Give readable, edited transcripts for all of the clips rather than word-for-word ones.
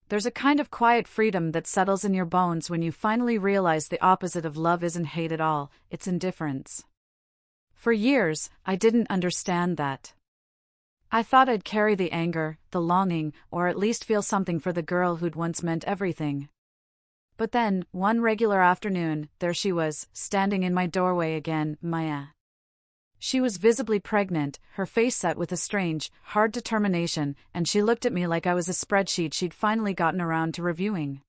There's a kind of quiet freedom that settles in your bones when you finally realize the opposite of love isn't hate at all, it's indifference. For years, I didn't understand that. I thought I'd carry the anger, the longing, or at least feel something for the girl who'd once meant everything. But then, one regular afternoon, there she was, standing in my doorway again, Maya. She was visibly pregnant, her face set with a strange, hard determination, and she looked at me like I was a spreadsheet she'd finally gotten around to reviewing.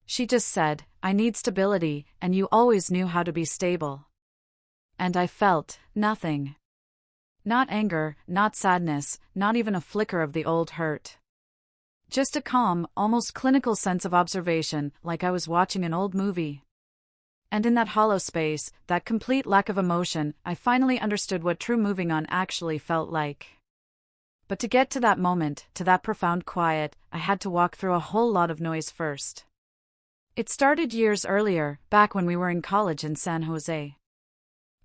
She just said, "I need stability, and you always knew how to be stable." And I felt nothing. Not anger, not sadness, not even a flicker of the old hurt. Just a calm, almost clinical sense of observation, like I was watching an old movie. And in that hollow space, that complete lack of emotion, I finally understood what true moving on actually felt like. But to get to that moment, to that profound quiet, I had to walk through a whole lot of noise first. It started years earlier, back when we were in college in San Jose.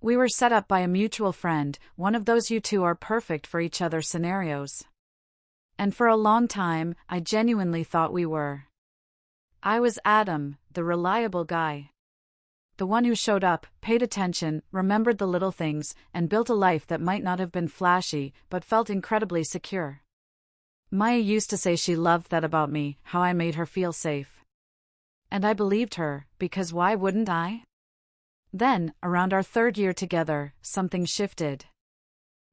We were set up by a mutual friend, one of those you two are perfect for each other scenarios. And for a long time, I genuinely thought we were. I was Adam, the reliable guy. The one who showed up, paid attention, remembered the little things, and built a life that might not have been flashy, but felt incredibly secure. Maya used to say she loved that about me, how I made her feel safe. And I believed her, because why wouldn't I? Then, around our third year together, something shifted.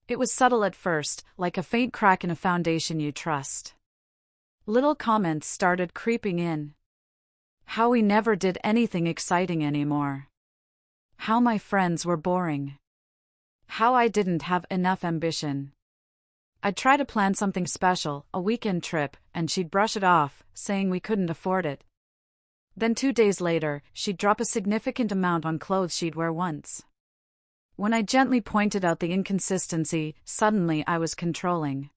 It was subtle at first, like a faint crack in a foundation you trust. Little comments started creeping in. How we never did anything exciting anymore. How my friends were boring. How I didn't have enough ambition. I'd try to plan something special, a weekend trip, and she'd brush it off, saying we couldn't afford it. Then 2 days later, she'd drop a significant amount on clothes she'd wear once. When I gently pointed out the inconsistency, suddenly I was controlling.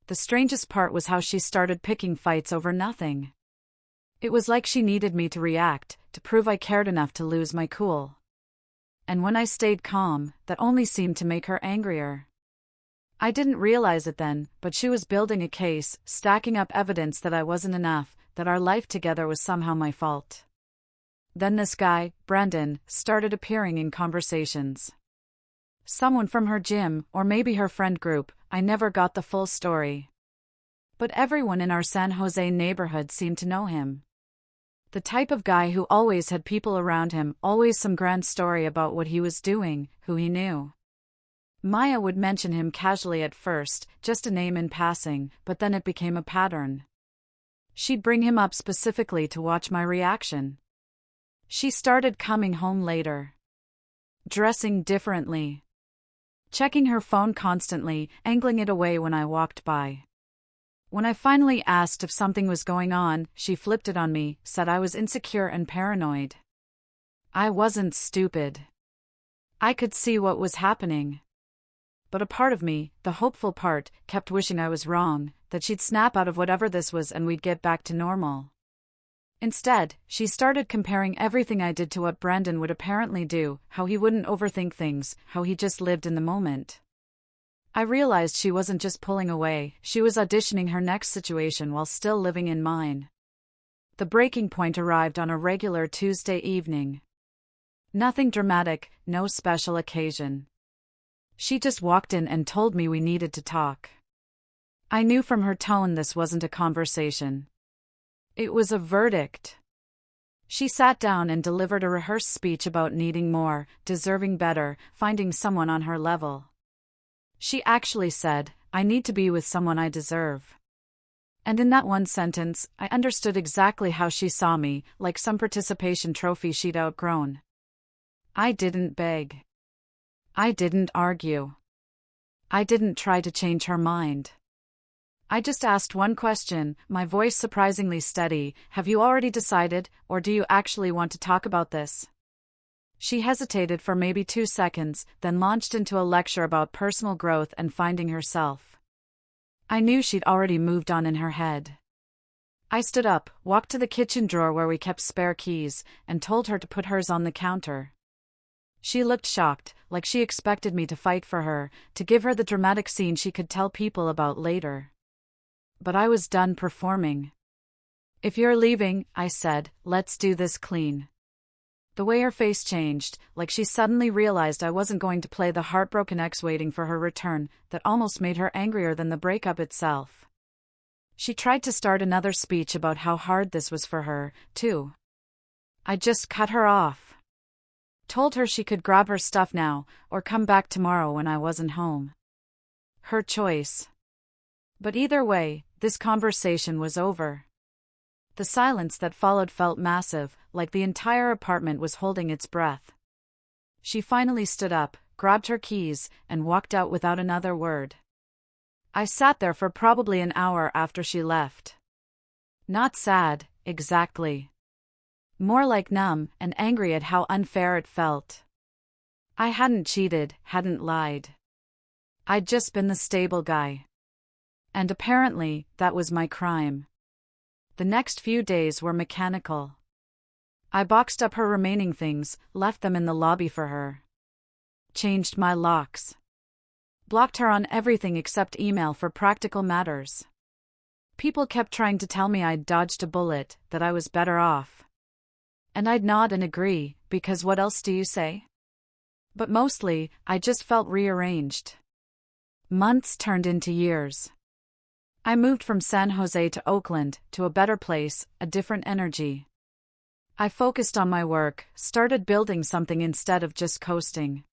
The strangest part was how she started picking fights over nothing. It was like she needed me to react, to prove I cared enough to lose my cool. And when I stayed calm, that only seemed to make her angrier. I didn't realize it then, but she was building a case, stacking up evidence that I wasn't enough, that our life together was somehow my fault. Then this guy, Brendan, started appearing in conversations. Someone from her gym, or maybe her friend group, I never got the full story. But everyone in our San Jose neighborhood seemed to know him. The type of guy who always had people around him, always some grand story about what he was doing, who he knew. Maya would mention him casually at first, just a name in passing, but then it became a pattern. She'd bring him up specifically to watch my reaction. She started coming home later. Dressing differently. Checking her phone constantly, angling it away when I walked by. When I finally asked if something was going on, she flipped it on me, said I was insecure and paranoid. I wasn't stupid. I could see what was happening. But a part of me, the hopeful part, kept wishing I was wrong, that she'd snap out of whatever this was and we'd get back to normal. Instead, she started comparing everything I did to what Brendan would apparently do, how he wouldn't overthink things, how he just lived in the moment. I realized she wasn't just pulling away, she was auditioning her next situation while still living in mine. The breaking point arrived on a regular Tuesday evening. Nothing dramatic, no special occasion. She just walked in and told me we needed to talk. I knew from her tone this wasn't a conversation. It was a verdict. She sat down and delivered a rehearsed speech about needing more, deserving better, finding someone on her level. She actually said, "I need to be with someone I deserve." And in that one sentence, I understood exactly how she saw me, like some participation trophy she'd outgrown. I didn't beg. I didn't argue. I didn't try to change her mind. I just asked one question, my voice surprisingly steady: "Have you already decided, or do you actually want to talk about this?" She hesitated for maybe 2 seconds, then launched into a lecture about personal growth and finding herself. I knew she'd already moved on in her head. I stood up, walked to the kitchen drawer where we kept spare keys, and told her to put hers on the counter. She looked shocked, like she expected me to fight for her, to give her the dramatic scene she could tell people about later. But I was done performing. If you're leaving, I said, let's do this clean. The way her face changed, like she suddenly realized I wasn't going to play the heartbroken ex waiting for her return, that almost made her angrier than the breakup itself. She tried to start another speech about how hard this was for her, too. I just cut her off. Told her she could grab her stuff now, or come back tomorrow when I wasn't home. Her choice. But either way, this conversation was over. The silence that followed felt massive, like the entire apartment was holding its breath. She finally stood up, grabbed her keys, and walked out without another word. I sat there for probably an hour after she left. Not sad, exactly. More like numb and angry at how unfair it felt. I hadn't cheated, hadn't lied. I'd just been the stable guy. And apparently, that was my crime. The next few days were mechanical. I boxed up her remaining things, left them in the lobby for her. Changed my locks. Blocked her on everything except email for practical matters. People kept trying to tell me I'd dodged a bullet, that I was better off. And I'd nod and agree, because what else do you say? But mostly, I just felt rearranged. Months turned into years. I moved from San Jose to Oakland, to a better place, a different energy. I focused on my work, started building something instead of just coasting.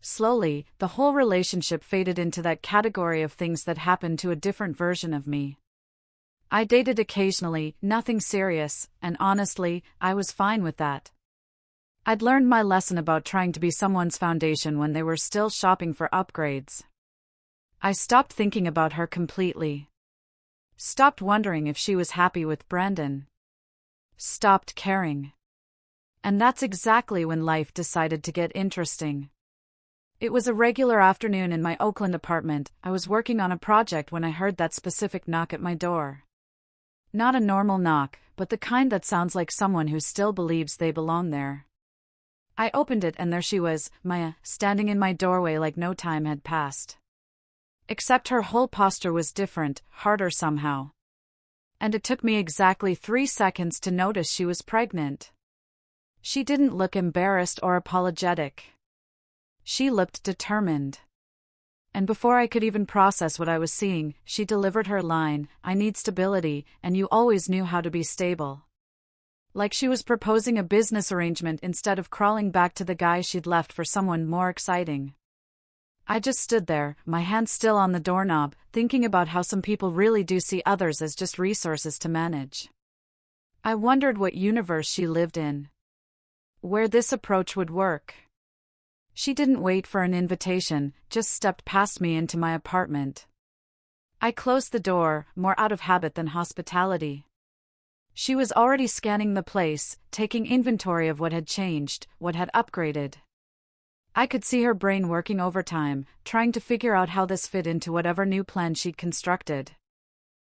Slowly, the whole relationship faded into that category of things that happened to a different version of me. I dated occasionally, nothing serious, and honestly, I was fine with that. I'd learned my lesson about trying to be someone's foundation when they were still shopping for upgrades. I stopped thinking about her completely. Stopped wondering if she was happy with Brandon. Stopped caring. And that's exactly when life decided to get interesting. It was a regular afternoon in my Oakland apartment. I was working on a project when I heard that specific knock at my door. Not a normal knock, but the kind that sounds like someone who still believes they belong there. I opened it and there she was, Maya, standing in my doorway like no time had passed. Except her whole posture was different, harder somehow. And it took me exactly 3 seconds to notice she was pregnant. She didn't look embarrassed or apologetic. She looked determined. And before I could even process what I was seeing, she delivered her line, I need stability, and you always knew how to be stable. Like she was proposing a business arrangement instead of crawling back to the guy she'd left for someone more exciting. I just stood there, my hand still on the doorknob, thinking about how some people really do see others as just resources to manage. I wondered what universe she lived in. Where this approach would work. She didn't wait for an invitation, just stepped past me into my apartment. I closed the door, more out of habit than hospitality. She was already scanning the place, taking inventory of what had changed, what had upgraded. I could see her brain working overtime, trying to figure out how this fit into whatever new plan she'd constructed.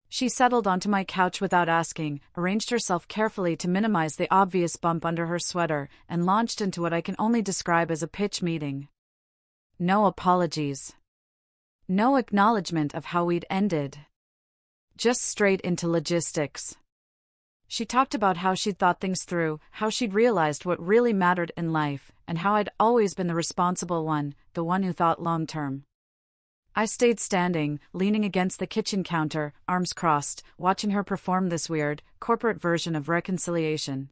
She settled onto my couch without asking, arranged herself carefully to minimize the obvious bump under her sweater, and launched into what I can only describe as a pitch meeting. No apologies. No acknowledgement of how we'd ended. Just straight into logistics. She talked about how she'd thought things through, how she'd realized what really mattered in life, and how I'd always been the responsible one, the one who thought long-term. I stayed standing, leaning against the kitchen counter, arms crossed, watching her perform this weird, corporate version of reconciliation.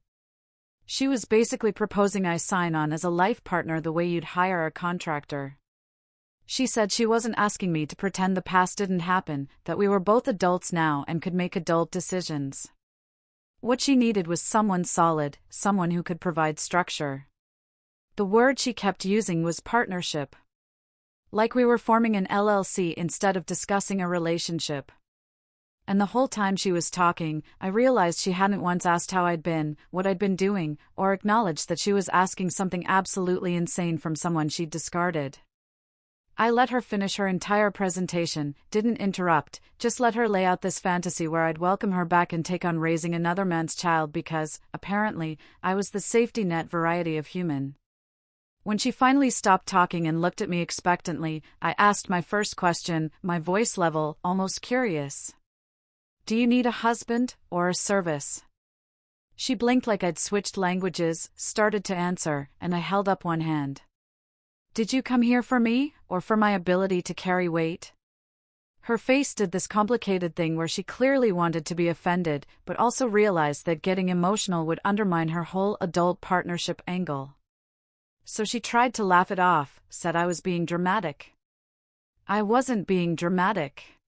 She was basically proposing I sign on as a life partner the way you'd hire a contractor. She said she wasn't asking me to pretend the past didn't happen, that we were both adults now and could make adult decisions. What she needed was someone solid, someone who could provide structure. The word she kept using was partnership. Like we were forming an LLC instead of discussing a relationship. And the whole time she was talking, I realized she hadn't once asked how I'd been, what I'd been doing, or acknowledged that she was asking something absolutely insane from someone she'd discarded. I let her finish her entire presentation, didn't interrupt, just let her lay out this fantasy where I'd welcome her back and take on raising another man's child because, apparently, I was the safety net variety of human. When she finally stopped talking and looked at me expectantly, I asked my first question, my voice level, almost curious. Do you need a husband, or a service? She blinked like I'd switched languages, started to answer, and I held up one hand. Did you come here for me, or for my ability to carry weight? Her face did this complicated thing where she clearly wanted to be offended, but also realized that getting emotional would undermine her whole adult partnership angle. So she tried to laugh it off, said I was being dramatic. I wasn't being dramatic.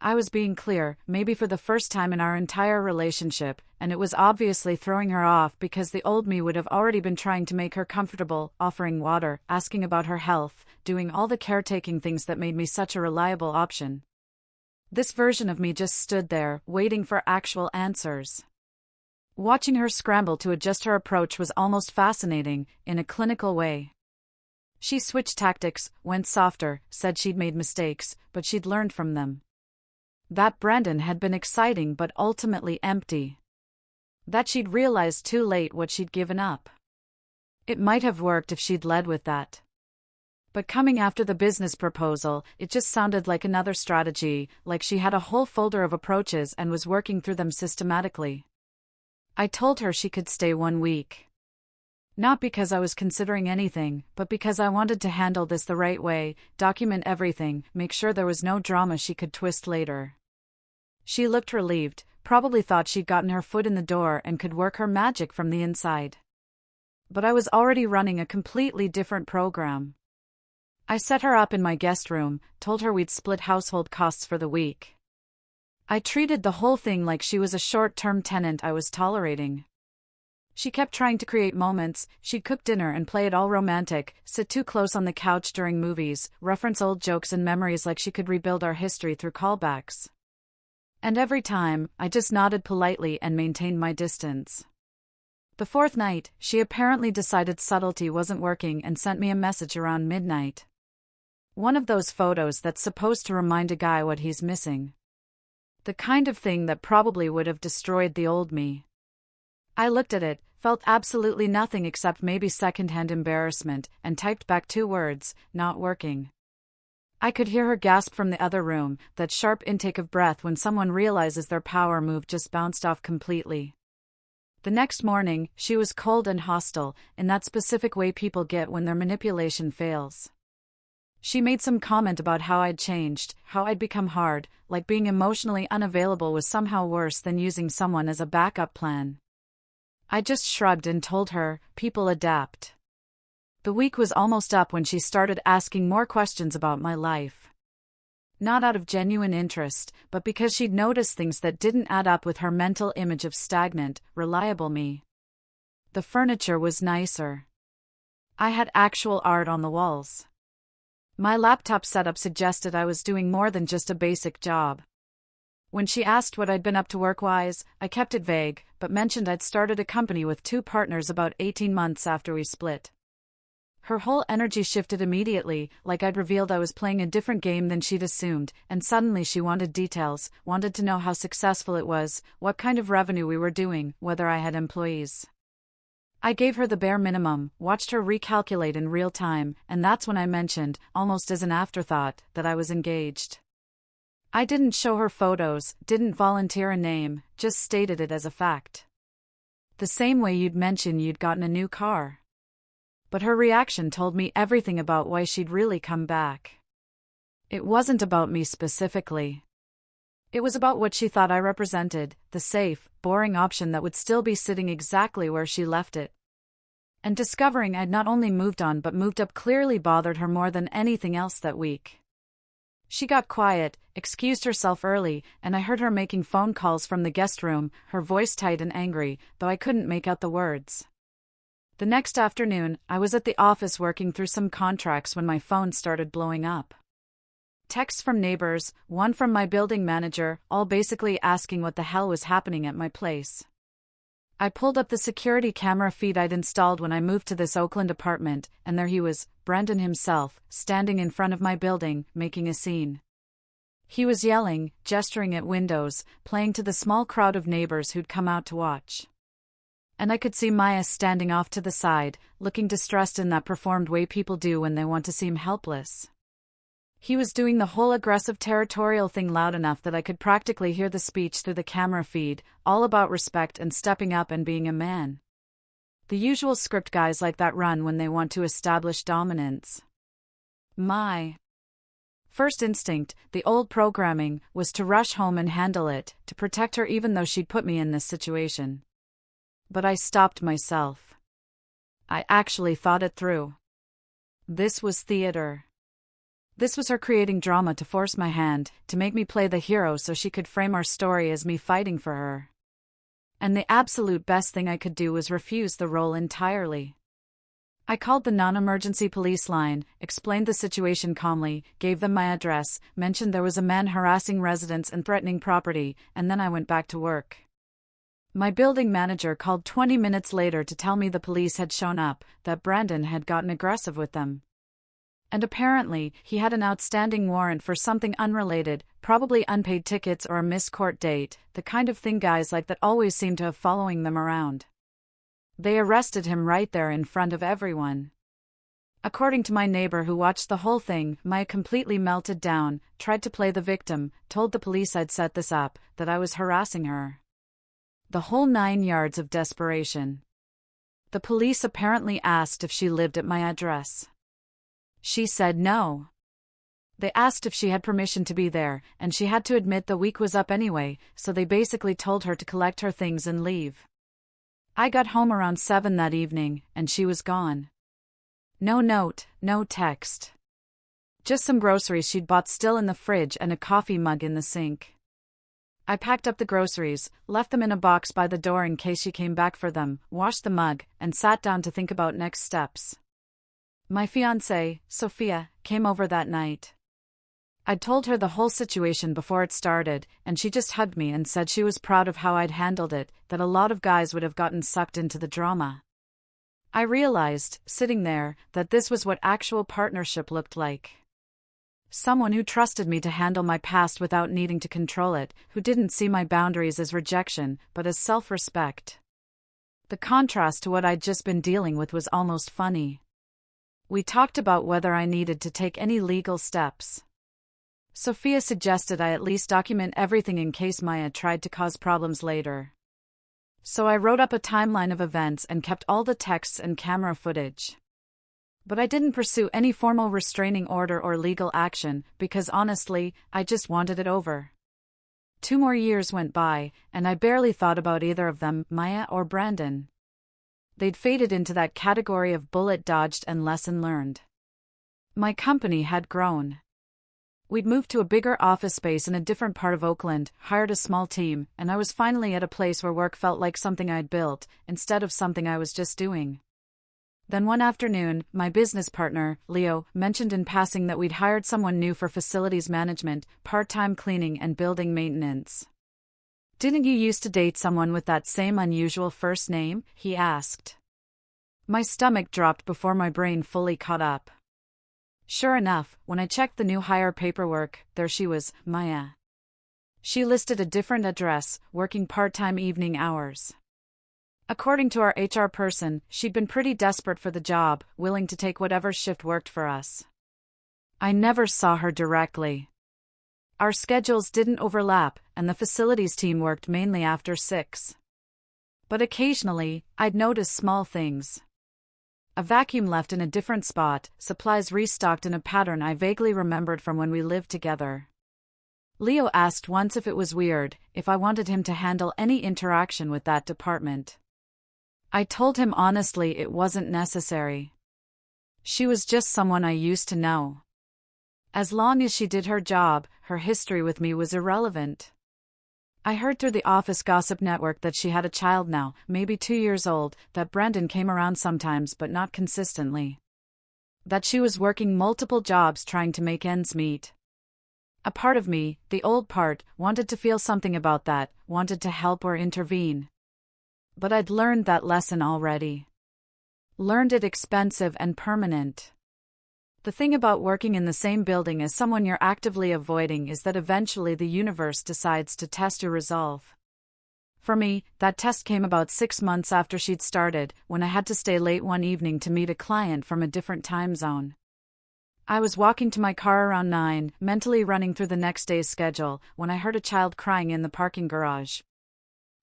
I was being clear, maybe for the first time in our entire relationship, and it was obviously throwing her off because the old me would have already been trying to make her comfortable, offering water, asking about her health, doing all the caretaking things that made me such a reliable option. This version of me just stood there, waiting for actual answers. Watching her scramble to adjust her approach was almost fascinating, in a clinical way. She switched tactics, went softer, said she'd made mistakes, but she'd learned from them. That Brandon had been exciting but ultimately empty. That she'd realized too late what she'd given up. It might have worked if she'd led with that. But coming after the business proposal, it just sounded like another strategy, like she had a whole folder of approaches and was working through them systematically. I told her she could stay 1 week. Not because I was considering anything, but because I wanted to handle this the right way, document everything, make sure there was no drama she could twist later. She looked relieved, probably thought she'd gotten her foot in the door and could work her magic from the inside. But I was already running a completely different program. I set her up in my guest room, told her we'd split household costs for the week. I treated the whole thing like she was a short-term tenant I was tolerating. She kept trying to create moments. She'd cook dinner and play it all romantic, sit too close on the couch during movies, reference old jokes and memories like she could rebuild our history through callbacks. And every time, I just nodded politely and maintained my distance. The fourth night, she apparently decided subtlety wasn't working and sent me a message around midnight. One of those photos that's supposed to remind a guy what he's missing. The kind of thing that probably would have destroyed the old me. I looked at it, felt absolutely nothing except maybe secondhand embarrassment, and typed back 2 words, not working. I could hear her gasp from the other room, that sharp intake of breath when someone realizes their power move just bounced off completely. The next morning, she was cold and hostile, in that specific way people get when their manipulation fails. She made some comment about how I'd changed, how I'd become hard, like being emotionally unavailable was somehow worse than using someone as a backup plan. I just shrugged and told her, people adapt. The week was almost up when she started asking more questions about my life. Not out of genuine interest, but because she'd noticed things that didn't add up with her mental image of stagnant, reliable me. The furniture was nicer. I had actual art on the walls. My laptop setup suggested I was doing more than just a basic job. When she asked what I'd been up to work-wise, I kept it vague, but mentioned I'd started a company with 2 partners about 18 months after we split. Her whole energy shifted immediately, like I'd revealed I was playing a different game than she'd assumed, and suddenly she wanted details, wanted to know how successful it was, what kind of revenue we were doing, whether I had employees. I gave her the bare minimum, watched her recalculate in real time, and that's when I mentioned, almost as an afterthought, that I was engaged. I didn't show her photos, didn't volunteer a name, just stated it as a fact. The same way you'd mention you'd gotten a new car. But her reaction told me everything about why she'd really come back. It wasn't about me specifically. It was about what she thought I represented, the safe, boring option that would still be sitting exactly where she left it. And discovering I'd not only moved on but moved up clearly bothered her more than anything else that week. She got quiet, excused herself early, and I heard her making phone calls from the guest room, her voice tight and angry, though I couldn't make out the words. The next afternoon, I was at the office working through some contracts when my phone started blowing up. Texts from neighbors, one from my building manager, all basically asking what the hell was happening at my place. I pulled up the security camera feed I'd installed when I moved to this Oakland apartment, and there he was, Brandon himself, standing in front of my building, making a scene. He was yelling, gesturing at windows, playing to the small crowd of neighbors who'd come out to watch. And I could see Maya standing off to the side, looking distressed in that performed way people do when they want to seem helpless. He was doing the whole aggressive territorial thing loud enough that I could practically hear the speech through the camera feed, all about respect and stepping up and being a man. The usual script guys like that run when they want to establish dominance. My first instinct, the old programming, was to rush home and handle it, to protect her even though she'd put me in this situation. But I stopped myself. I actually thought it through. This was theater. This was her creating drama to force my hand, to make me play the hero so she could frame our story as me fighting for her. And the absolute best thing I could do was refuse the role entirely. I called the non-emergency police line, explained the situation calmly, gave them my address, mentioned there was a man harassing residents and threatening property, and then I went back to work. My building manager called 20 minutes later to tell me the police had shown up, that Brandon had gotten aggressive with them. And apparently, he had an outstanding warrant for something unrelated, probably unpaid tickets or a missed court date, the kind of thing guys like that always seem to have following them around. They arrested him right there in front of everyone. According to my neighbor who watched the whole thing, Maya completely melted down, tried to play the victim, told the police I'd set this up, that I was harassing her. The whole 9 yards of desperation. The police apparently asked if she lived at my address. She said no. They asked if she had permission to be there, and she had to admit the week was up anyway, so they basically told her to collect her things and leave. I got home around 7 that evening, and she was gone. No note, no text. Just some groceries she'd bought still in the fridge and a coffee mug in the sink. I packed up the groceries, left them in a box by the door in case she came back for them, washed the mug, and sat down to think about next steps. My fiancée, Sophia, came over that night. I'd told her the whole situation before it started, and she just hugged me and said she was proud of how I'd handled it, that a lot of guys would have gotten sucked into the drama. I realized, sitting there, that this was what actual partnership looked like. Someone who trusted me to handle my past without needing to control it, who didn't see my boundaries as rejection, but as self-respect. The contrast to what I'd just been dealing with was almost funny. We talked about whether I needed to take any legal steps. Sophia suggested I at least document everything in case Maya tried to cause problems later. So I wrote up a timeline of events and kept all the texts and camera footage. But I didn't pursue any formal restraining order or legal action, because honestly, I just wanted it over. 2 more years went by, and I barely thought about either of them, Maya or Brandon. They'd faded into that category of bullet dodged and lesson learned. My company had grown. We'd moved to a bigger office space in a different part of Oakland, hired a small team, and I was finally at a place where work felt like something I'd built, instead of something I was just doing. Then one afternoon, my business partner, Leo, mentioned in passing that we'd hired someone new for facilities management, part-time cleaning and building maintenance. "Didn't you used to date someone with that same unusual first name?" he asked. My stomach dropped before my brain fully caught up. Sure enough, when I checked the new hire paperwork, there she was, Maya. She listed a different address, working part-time evening hours. According to our HR person, she'd been pretty desperate for the job, willing to take whatever shift worked for us. I never saw her directly. Our schedules didn't overlap, and the facilities team worked mainly after 6. But occasionally, I'd notice small things. A vacuum left in a different spot, supplies restocked in a pattern I vaguely remembered from when we lived together. Leo asked once if it was weird, if I wanted him to handle any interaction with that department. I told him honestly it wasn't necessary. She was just someone I used to know. As long as she did her job, her history with me was irrelevant. I heard through the office gossip network that she had a child now, maybe 2 years old, that Brandon came around sometimes but not consistently. That she was working multiple jobs trying to make ends meet. A part of me, the old part, wanted to feel something about that, wanted to help or intervene. But I'd learned that lesson already. Learned it expensive and permanent. The thing about working in the same building as someone you're actively avoiding is that eventually the universe decides to test your resolve. For me, that test came about 6 months after she'd started, when I had to stay late one evening to meet a client from a different time zone. I was walking to my car around 9, mentally running through the next day's schedule, when I heard a child crying in the parking garage.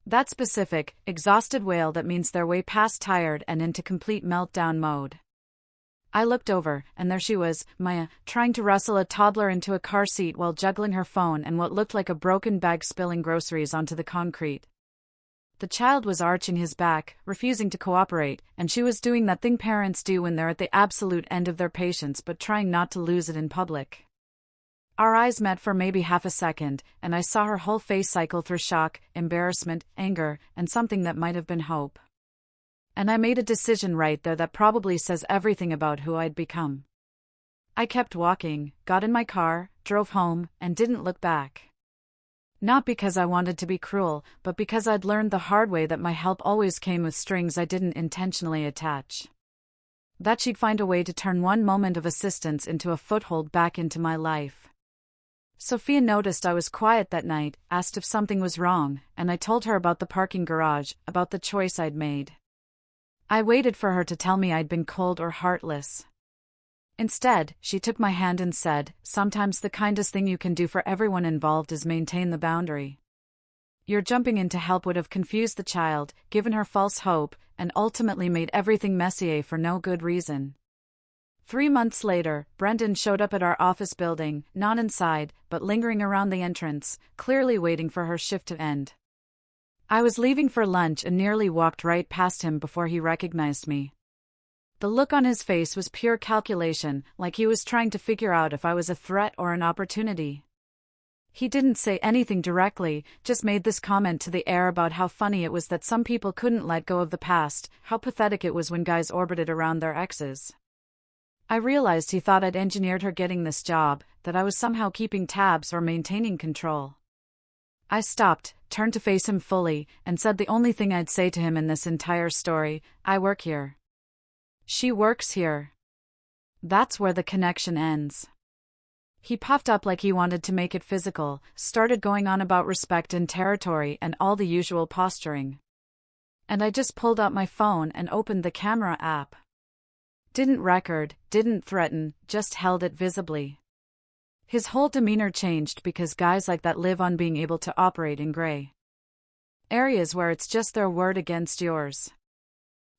That specific, exhausted wail that means they're way past tired and into complete meltdown mode. I looked over, and there she was, Maya, trying to wrestle a toddler into a car seat while juggling her phone and what looked like a broken bag spilling groceries onto the concrete. The child was arching his back, refusing to cooperate, and she was doing that thing parents do when they're at the absolute end of their patience but trying not to lose it in public. Our eyes met for maybe half a second, and I saw her whole face cycle through shock, embarrassment, anger, and something that might have been hope. And I made a decision right there that probably says everything about who I'd become. I kept walking, got in my car, drove home, and didn't look back. Not because I wanted to be cruel, but because I'd learned the hard way that my help always came with strings I didn't intentionally attach. That she'd find a way to turn one moment of assistance into a foothold back into my life. Sophia noticed I was quiet that night, asked if something was wrong, and I told her about the parking garage, about the choice I'd made. I waited for her to tell me I'd been cold or heartless. Instead, she took my hand and said, "Sometimes the kindest thing you can do for everyone involved is maintain the boundary. Your jumping in to help would have confused the child, given her false hope, and ultimately made everything messier for no good reason." 3 months later, Brendan showed up at our office building, not inside, but lingering around the entrance, clearly waiting for her shift to end. I was leaving for lunch and nearly walked right past him before he recognized me. The look on his face was pure calculation, like he was trying to figure out if I was a threat or an opportunity. He didn't say anything directly, just made this comment to the air about how funny it was that some people couldn't let go of the past, how pathetic it was when guys orbited around their exes. I realized he thought I'd engineered her getting this job, that I was somehow keeping tabs or maintaining control. I stopped, turned to face him fully, and said the only thing I'd say to him in this entire story: I work here. She works here. That's where the connection ends. He puffed up like he wanted to make it physical, started going on about respect and territory and all the usual posturing. And I just pulled out my phone and opened the camera app. Didn't record, didn't threaten, just held it visibly. His whole demeanor changed because guys like that live on being able to operate in gray areas where it's just their word against yours.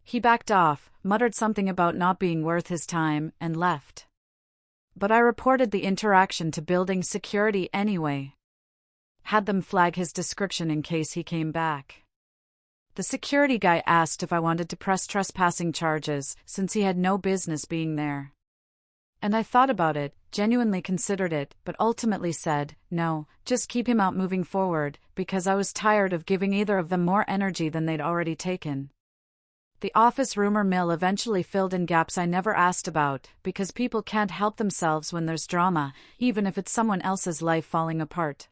He backed off, muttered something about not being worth his time, and left. But I reported the interaction to building security anyway. Had them flag his description in case he came back. The security guy asked if I wanted to press trespassing charges, since he had no business being there. And I thought about it, genuinely considered it, but ultimately said, no, just keep him out moving forward, because I was tired of giving either of them more energy than they'd already taken. The office rumor mill eventually filled in gaps I never asked about, because people can't help themselves when there's drama, even if it's someone else's life falling apart.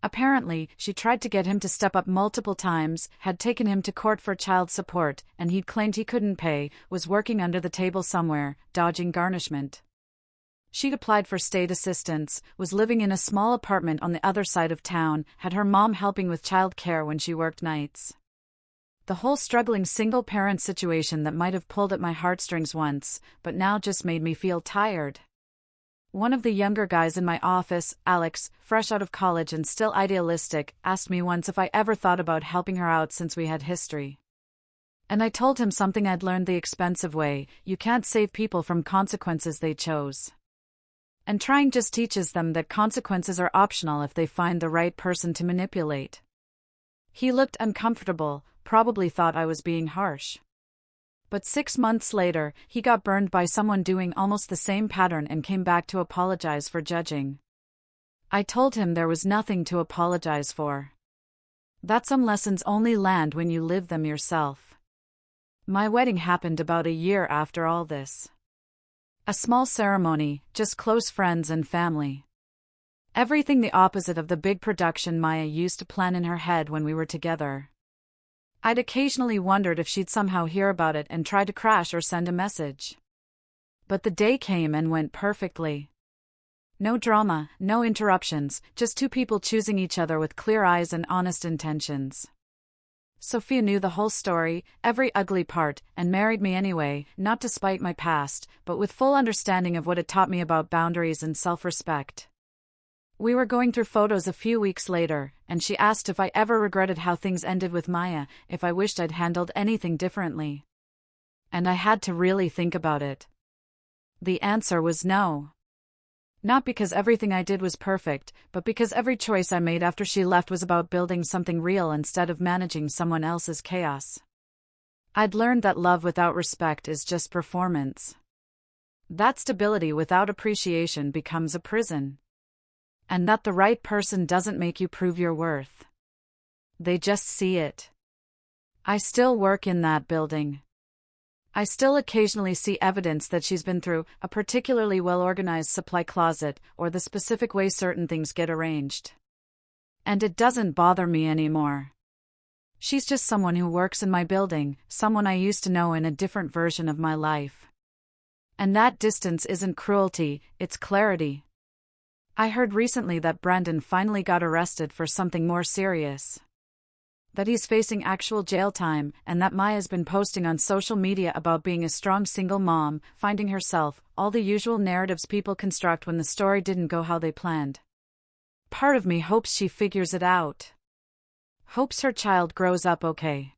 Apparently, she tried to get him to step up multiple times, had taken him to court for child support, and he'd claimed he couldn't pay, was working under the table somewhere, dodging garnishment. She'd applied for state assistance, was living in a small apartment on the other side of town, had her mom helping with child care when she worked nights. The whole struggling single-parent situation that might have pulled at my heartstrings once, but now just made me feel tired. One of the younger guys in my office, Alex, fresh out of college and still idealistic, asked me once if I ever thought about helping her out since we had history. And I told him something I'd learned the expensive way: you can't save people from consequences they chose. And trying just teaches them that consequences are optional if they find the right person to manipulate. He looked uncomfortable, probably thought I was being harsh. But 6 months later, he got burned by someone doing almost the same pattern and came back to apologize for judging. I told him there was nothing to apologize for. That some lessons only land when you live them yourself. My wedding happened about a year after all this. A small ceremony, just close friends and family. Everything the opposite of the big production Maya used to plan in her head when we were together. I'd occasionally wondered if she'd somehow hear about it and try to crash or send a message. But the day came and went perfectly. No drama, no interruptions, just two people choosing each other with clear eyes and honest intentions. Sophia knew the whole story, every ugly part, and married me anyway, not to spite my past, but with full understanding of what it taught me about boundaries and self-respect. We were going through photos a few weeks later, and she asked if I ever regretted how things ended with Maya, if I wished I'd handled anything differently. And I had to really think about it. The answer was no. Not because everything I did was perfect, but because every choice I made after she left was about building something real instead of managing someone else's chaos. I'd learned that love without respect is just performance. That stability without appreciation becomes a prison. And that the right person doesn't make you prove your worth. They just see it. I still work in that building. I still occasionally see evidence that she's been through a particularly well-organized supply closet or the specific way certain things get arranged. And it doesn't bother me anymore. She's just someone who works in my building, someone I used to know in a different version of my life. And that distance isn't cruelty, it's clarity. I heard recently that Brandon finally got arrested for something more serious. That he's facing actual jail time, and that Maya's been posting on social media about being a strong single mom, finding herself, all the usual narratives people construct when the story didn't go how they planned. Part of me hopes she figures it out. Hopes her child grows up okay.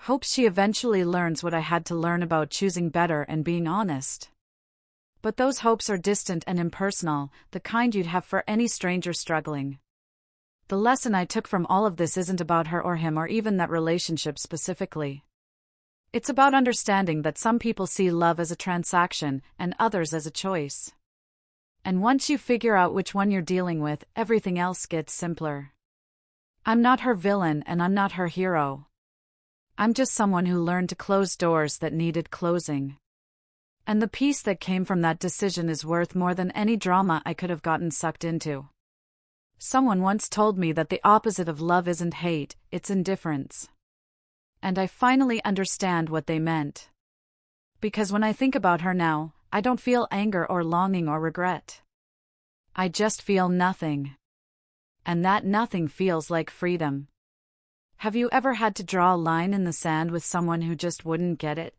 Hopes she eventually learns what I had to learn about choosing better and being honest. But those hopes are distant and impersonal, the kind you'd have for any stranger struggling. The lesson I took from all of this isn't about her or him or even that relationship specifically. It's about understanding that some people see love as a transaction and others as a choice. And once you figure out which one you're dealing with, everything else gets simpler. I'm not her villain and I'm not her hero. I'm just someone who learned to close doors that needed closing. And the peace that came from that decision is worth more than any drama I could have gotten sucked into. Someone once told me that the opposite of love isn't hate, it's indifference. And I finally understand what they meant. Because when I think about her now, I don't feel anger or longing or regret. I just feel nothing. And that nothing feels like freedom. Have you ever had to draw a line in the sand with someone who just wouldn't get it?